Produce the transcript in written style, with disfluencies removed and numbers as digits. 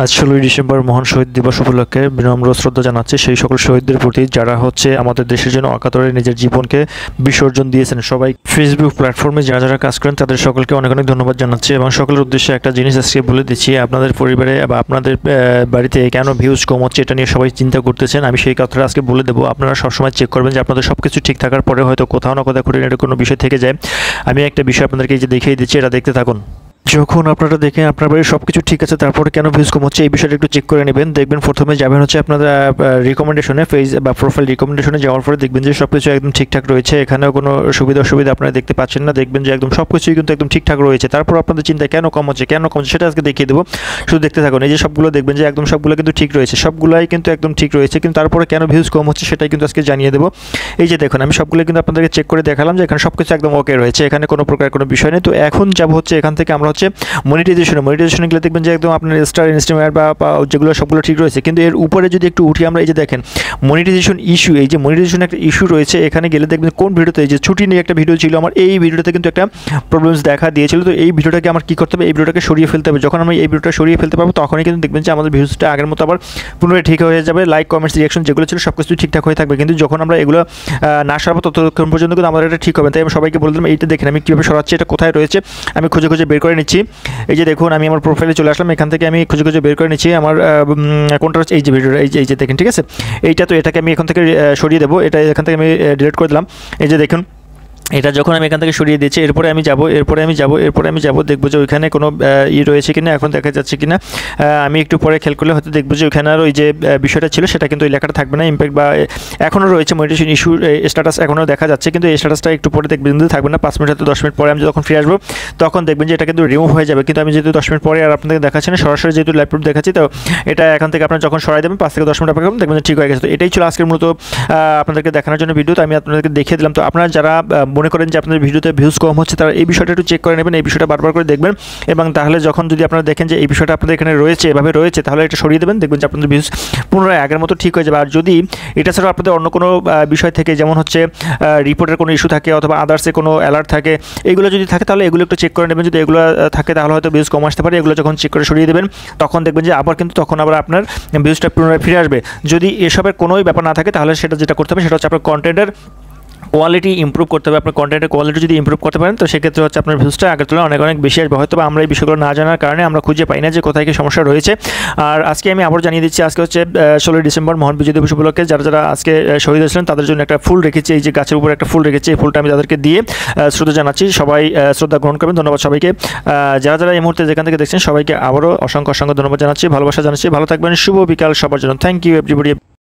আজ 16ই ডিসেম্বর মহান শহীদ দিবস উপলক্ষে বিনম্র শ্রদ্ধা জানাচ্ছি সেই সকল শহীদদের প্রতি যারা আমাদের দেশের জন্য অকাতরে নিজের জীবনকে বিসর্জন দিয়েছেন। সবাই ফেসবুক প্ল্যাটফর্মে যারা যারা কাজ করেন তাদের সকলকে অনেক অনেক ধন্যবাদ জানাচ্ছি এবং সকলের উদ্দেশ্যে একটা জিনিস আজকে বলে দিচ্ছি, আপনাদের পরিবারে বা আপনাদের বাড়িতে কেন ভিউজ কম হচ্ছে এটা নিয়ে সবাই চিন্তা করতেছেন। আমি সেই কথাটা আজকে বলে দেবো। আপনারা সবসময় চেক করবেন যে আপনাদের সব কিছু ঠিক থাকার পরে হয়তো কোথাও না কোথাও খুঁটিনাটি কোনো বিষয় থেকে যায়। আমি একটা বিষয় আপনাদেরকে এই যে দেখিয়ে দিচ্ছি, এটা দেখতে থাকুন। যখন আপনারা দেখেন আপনার বাড়ির সব কিছু ঠিক আছে তারপরে কেন ভিউজ কম হচ্ছে এই বিষয়টা একটু চেক করে নেবেন। দেখবেন প্রথমে যাবেন হচ্ছে আপনাদের রিকমেন্ডেশনে, পেজ বা প্রোফাইল রিকমেন্ডেশনে যাওয়ার পরে দেখবেন যে সব কিছু একদম ঠিকঠাক রয়েছে, এখানেও কোনো সুবিধা অসুবিধা আপনারা দেখতে পাচ্ছেন না। দেখবেন যে একদম সব কিছুই কিন্তু একদম ঠিকঠাক রয়েছে। তারপর আপনাদের চিন্তা কেন কম হচ্ছে সেটা আজকে দেখিয়ে দেবো, শুধু দেখতে থাকুন। এই যে সবগুলো দেখবেন যে একদম সবগুলো কিন্তু ঠিক রয়েছে, সবগুলাই কিন্তু একদম ঠিক রয়েছে, কিন্তু তারপরে কেন ভিউজ কম হচ্ছে সেটাই কিন্তু আজকে জানিয়ে দেবো। এই যে দেখুন আমি সবগুলো কিন্তু আপনাদেরকে চেক করে দেখালাম যে এখানে সব কিছু একদম ওকে রয়েছে, এখানে কোনো প্রকার কোনো বিষয় নেই। তো এখন যাব হচ্ছে এখান থেকে আমরা হচ্ছে মনিটাইজেশনে গেলে দেখবেন যে একদম আপনার স্টার ইনস্টাগ্রাম বা যেগুলো সবগুলো ঠিক রয়েছে, কিন্তু এর উপরে যদি একটু উঠি আমরা, এই যে দেখেন মনিটাইজেশন ইস্যু, এই যে মনিটাইজেশন একটা ইস্যু রয়েছে, এখানে গেলে দেখবেন কোন ভিডিওতে, এই যে ছুটি নিয়ে একটা ভিডিও ছিল আমার, এই ভিডিওতে কিন্তু একটা প্রবলেমস দেখা দিয়েছিল। তো এই ভিডিওটাকে আমার কী করতে হবে, এই ভিডিওটাকে সরিয়ে ফেলতে হবে। যখন আমরা এই ভিডিওটা সরিয়ে ফেলতে পারবো তখনই কিন্তু দেখবেন যে আমাদের ভিউজটা আগের মতো আবার পুনরায় ঠিক হয়ে যাবে। লাইক কমেন্টস রিয়াকশন যেগুলো ছিল সব কিছু ঠিকঠাক হয়ে থাকবে, কিন্তু যখন আমরা এগুলো না সরাবো ততক্ষণ পর্যন্ত কিন্তু আমাদের এটা ঠিক হবে। তাই আমি সবাইকে বলে দিলাম এইটা দেখেন আমি কীভাবে সরাচ্ছি, এটা কোথায় রয়েছে আমি খুঁজে খুঁজে বের করে নিচ্ছি। এই যে দেখুন আমি আমার প্রোফাইলে চলে আসলাম, এখান থেকে আমি খুঁজে খুঁজে বের করে নিচ্ছি আমার কোনটা হচ্ছে এই যে ভিডিওটা, এই যে দেখেন, ঠিক আছে এইটা। তো এটাকে আমি এখান থেকে সরিয়ে দেবো, এটা এখান থেকে আমি ডিলিট করে দিলাম। এই যে দেখুন এটা যখন আমি এখান থেকে সরিয়ে দিচ্ছি, এরপরে আমি যাব দেখবো যে ওইখানে কোনো রয়েছে কিনা, এখন দেখা যাচ্ছে কিনা। আমি একটু পরে খেয়াল করলে হয়তো দেখবো যে ওইখানে আর ওই যে বিষয়টা ছিল সেটা কিন্তু ওই লেখাটা থাকবে না, ইম্প্যাক্ট বা এখনও রয়েছে মনিটাইজেশন ইস্যু স্ট্যাটাস এখনও দেখা যাচ্ছে, কিন্তু এই স্ট্যাটাসটা একটু পরে দেখবেন কিন্তু থাকবে না। 5 মিনিট হয়তো 10 মিনিট পরে আমি যখন ফিরে আসবো তখন দেখবেন যে এটা কিন্তু রিমুভ হয়ে যাবে। কিন্তু আমি যেহেতু 10 মিনিট পরে আর আপনাদের দেখাচ্ছি না, সরাসরি যেহেতু ল্যাপটপ দেখাচ্ছি, তো এটা এখান থেকে আপনারা যখন সরাই দেবেন 5 থেকে 10 মিনিট অপেক্ষা করবেন, দেখবেন যে ঠিক হয়ে গেছে। তো এটাই ছিল আজকের মূলত আপনাদেরকে দেখানোর জন্য ভিডিও। তো আমি আপনাদেরকে দেখিয়ে দিলাম। তো আপনারা যারা মনে করেন যে আপনাদের ভিডিওতে ভিউজ কম হচ্ছে তারা এই বিষয়টা একটু চেক করে নেবেন, এই বিষয়টা বারবার করে দেখবেন, এবং তাহলে যখন যদি আপনারা দেখেন যে এই বিষয়টা আপনাদের এখানে রয়েছে, এভাবে রয়েছে, তাহলে এটা সরিয়ে দেবেন, দেখবেন যে আপনাদের ভিউজ পুনরায় আগের মতো ঠিক হয়ে যাবে। আর যদি এটা ছাড়াও আপনাদের অন্য কোনো বিষয় থেকে, যেমন হচ্ছে রিপোর্টের কোনো ইস্যু থাকে অথবা আদার্সে কোনো অ্যালার্ট থাকে, এগুলো যদি থাকে তাহলে এগুলো একটু চেক করে নেবেন। যদি এগুলো থাকে তাহলে হয়তো ভিউজ কম আসতে পারে, এগুলো যখন চেক করে সরিয়ে দেবেন তখন দেখবেন যে তখন আবার আপনার ভিউজটা পুনরায় ফিরে আসবে। যদি এসবের কোনোই ব্যাপার না থাকে তাহলে সেটা যেটা করতে হবে সেটা হচ্ছে আপনার কন্টেন্টের কোয়ালিটি ইমপ্রুভ করতে হবে। আপনার কন্টেন্টের কোয়ালিটি যদি ইমপ্রুভ করতে পারেন তো সেক্ষেত্রে হচ্ছে আপনার ভিউজটা আগের তুলনায় অনেক অনেক বেশি আসবে। হয়তো আমরা এই বিষয়গুলো না জানার কারণে আমরা খুঁজে পাই না যে কোথায় কী সমস্যা রয়েছে। আর আজকে আমি আবার জানিয়ে দিচ্ছি, আজকে হচ্ছে 16ই ডিসেম্বর মহান বিজয় দিবস উপলক্ষে যারা যারা আজকে শহীদ হয়েছিলেন তাদের জন্য একটা ফুল রেখেছি, এই যে গাছের উপরে একটা ফুল রেখেছি, এই ফুলটা আমি তাদেরকে দিয়ে শ্রদ্ধা জানাচ্ছি। সবাই শ্রদ্ধা গ্রহণ করবেন। ধন্যবাদ সবাইকে। যারা যারা এই মুহূর্তে যেখান থেকে দেখছেন সবাইকে আবারও অসংখ্য অসংখ্য ধন্যবাদ জানাচ্ছি, ভালোবাসা জানাচ্ছি। ভালো থাকবেন। শুভ বিকাল সবার জন্য। Thank you everybody.